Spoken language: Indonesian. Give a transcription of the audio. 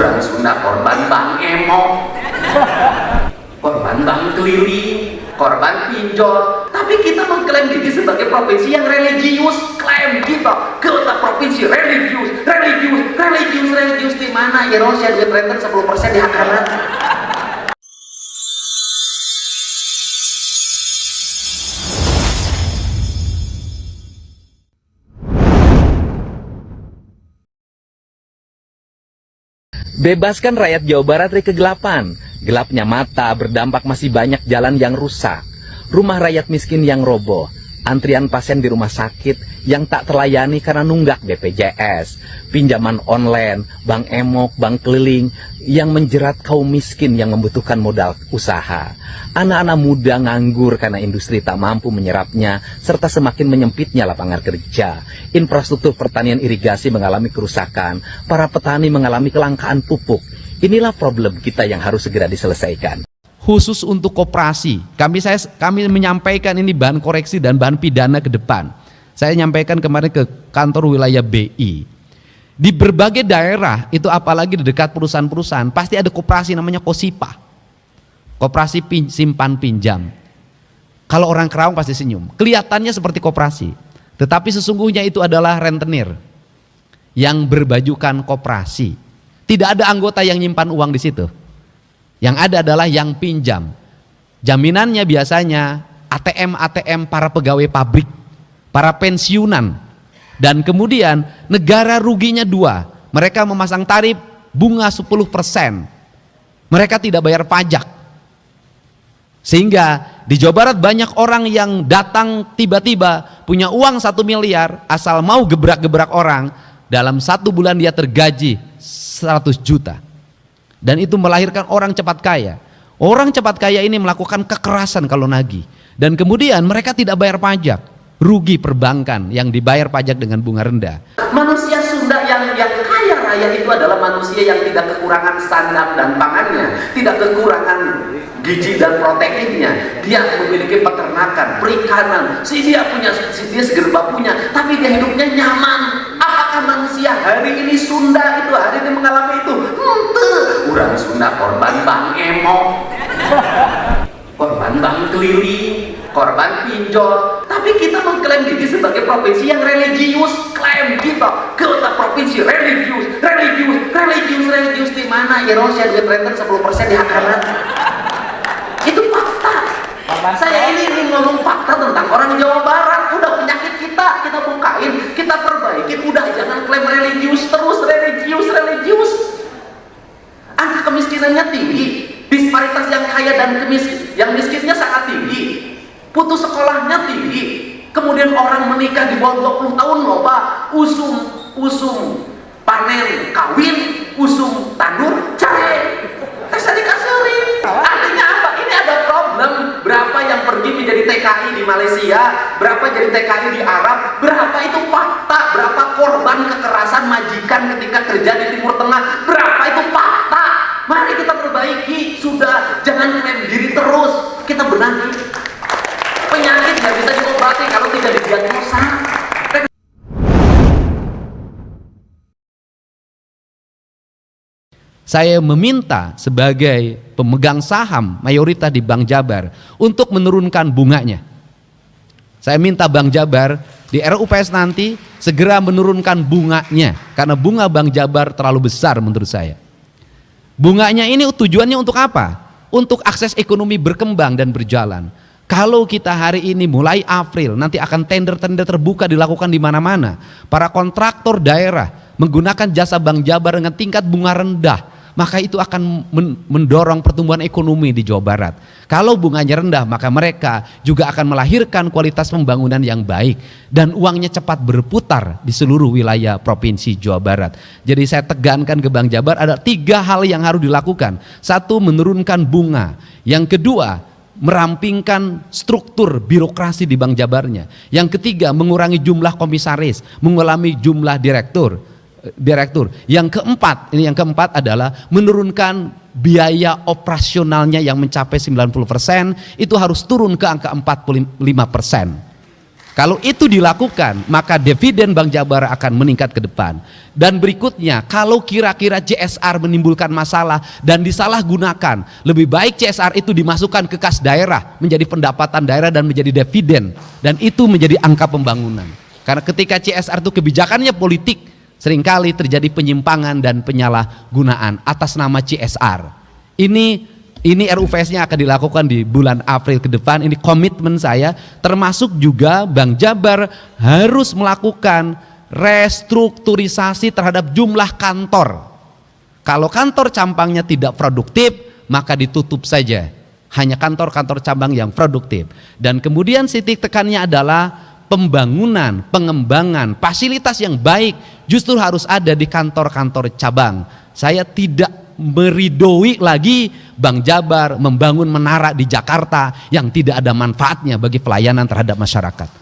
Urang Sunda korban Bang Emo, korban Bang Keliling, korban pinjol. Tapi kita mengklaim diri sebagai provinsi yang religius. Klaim kita provinsi religius di mana? Erosi duit renter 10% di akaran. Bebaskan rakyat Jawa Barat dari kegelapan. Gelapnya mata berdampak masih banyak jalan yang rusak, rumah rakyat miskin yang roboh, antrian pasien di rumah sakit yang tak terlayani karena nunggak BPJS, pinjaman online, bank emok, bank keliling yang menjerat kaum miskin yang membutuhkan modal usaha. Anak-anak muda nganggur karena industri tak mampu menyerapnya, serta semakin menyempitnya lapangan kerja. Infrastruktur pertanian irigasi mengalami kerusakan, para petani mengalami kelangkaan pupuk. Inilah problem kita yang harus segera diselesaikan. Khusus untuk koperasi, kami menyampaikan ini bahan koreksi dan bahan pidana ke depan. Saya nyampaikan kemarin ke kantor wilayah BI. Di berbagai daerah, itu apalagi di dekat perusahaan-perusahaan, pasti ada koperasi namanya KOSIPA. Koperasi simpan pinjam. Kalau orang Kerawang pasti senyum. Kelihatannya seperti koperasi, tetapi sesungguhnya itu adalah rentenir yang berbajukan koperasi. Tidak ada anggota yang nyimpan uang di situ. Yang ada adalah yang pinjam. Jaminannya biasanya ATM para pegawai pabrik, para pensiunan. Dan kemudian negara ruginya dua. Mereka memasang tarif bunga 10%. Mereka tidak bayar pajak. Sehingga di Jawa Barat banyak orang yang datang tiba-tiba punya uang 1 miliar, asal mau gebrak-gebrak orang, dalam 1 bulan dia tergaji 100 juta. Dan itu melahirkan orang cepat kaya. Orang cepat kaya ini melakukan kekerasan kalau nagih. Dan kemudian mereka tidak bayar pajak. Rugi perbankan yang dibayar pajak dengan bunga rendah. Manusia Sunda yang kaya raya itu adalah manusia yang tidak kekurangan sandang dan pangannya, tidak kekurangan gizi dan proteinnya. Dia memiliki peternakan, perikanan, dia segerba punya, tapi dia hidupnya nyaman. Apakah manusia hari ini Sunda itu hari ini mengalami itu? Urang Sunda korban Bang Emo, korban Bang Keliling, korban pinjol. Tapi kita mengklaim diri sebagai provinsi yang religius. Klaim kita provinsi religius di mana? Erosi duit renter 10% di akaran. Itu fakta. Saya ini ngomong fakta tentang orang Jawa Barat. Udah penyakit kita bukain, kita perbaikin. Udah jangan klaim religius terus, religius. Angka kemiskinannya tinggi, disparitas yang kaya dan yang miskinnya sangat tinggi, putus sekolahnya tinggi, kemudian orang menikah di bawah 20 tahun loba, usum panen kawin, usum tandur cerai. Tes dikasih. Artinya apa? Ini ada problem. Berapa yang pergi menjadi TKI di Malaysia, berapa jadi TKI di Arab, berapa itu fakta, berapa korban kekerasan majikan ketika kerja di Timur Tengah, berapa itu fakta. Mari kita perbaiki, sudah jangan klaim diri terus, kita benahi. Penyakit nggak bisa diobati kalau tidak didiagnosa. Saya meminta sebagai pemegang saham mayoritas di Bank Jabar untuk menurunkan bunganya. Saya minta Bank Jabar di RUPS nanti segera menurunkan bunganya, karena bunga Bank Jabar terlalu besar menurut saya. Bunganya ini tujuannya untuk apa? Untuk akses ekonomi berkembang dan berjalan. Kalau kita hari ini mulai April nanti akan tender-tender terbuka dilakukan di mana-mana. Para kontraktor daerah menggunakan jasa Bank Jabar dengan tingkat bunga rendah, maka itu akan mendorong pertumbuhan ekonomi di Jawa Barat. Kalau bunganya rendah, maka mereka juga akan melahirkan kualitas pembangunan yang baik dan uangnya cepat berputar di seluruh wilayah provinsi Jawa Barat. Jadi saya tegankan ke Bank Jabar ada 3 hal yang harus dilakukan. 1, menurunkan bunga. Yang kedua, merampingkan struktur birokrasi di Bank Jabarnya. Yang ketiga, mengurangi jumlah komisaris, mengurangi jumlah direktur. Yang keempat adalah menurunkan biaya operasionalnya yang mencapai 90%, itu harus turun ke angka 45%. Kalau itu dilakukan, maka dividen Bank Jabar akan meningkat ke depan. Dan berikutnya, kalau kira-kira CSR menimbulkan masalah dan disalahgunakan, lebih baik CSR itu dimasukkan ke kas daerah, menjadi pendapatan daerah dan menjadi dividen. Dan itu menjadi angka pembangunan. Karena ketika CSR itu kebijakannya politik, seringkali terjadi penyimpangan dan penyalahgunaan atas nama CSR. Ini RUPS-nya akan dilakukan di bulan April ke depan. Ini komitmen saya, termasuk juga Bank Jabar harus melakukan restrukturisasi terhadap jumlah kantor. Kalau kantor cabangnya tidak produktif, maka ditutup saja. Hanya kantor-kantor cabang yang produktif. Dan kemudian titik tekannya adalah pembangunan, pengembangan, fasilitas yang baik justru harus ada di kantor-kantor cabang. Saya tidak meridoi lagi Bank Jabar membangun menara di Jakarta yang tidak ada manfaatnya bagi pelayanan terhadap masyarakat.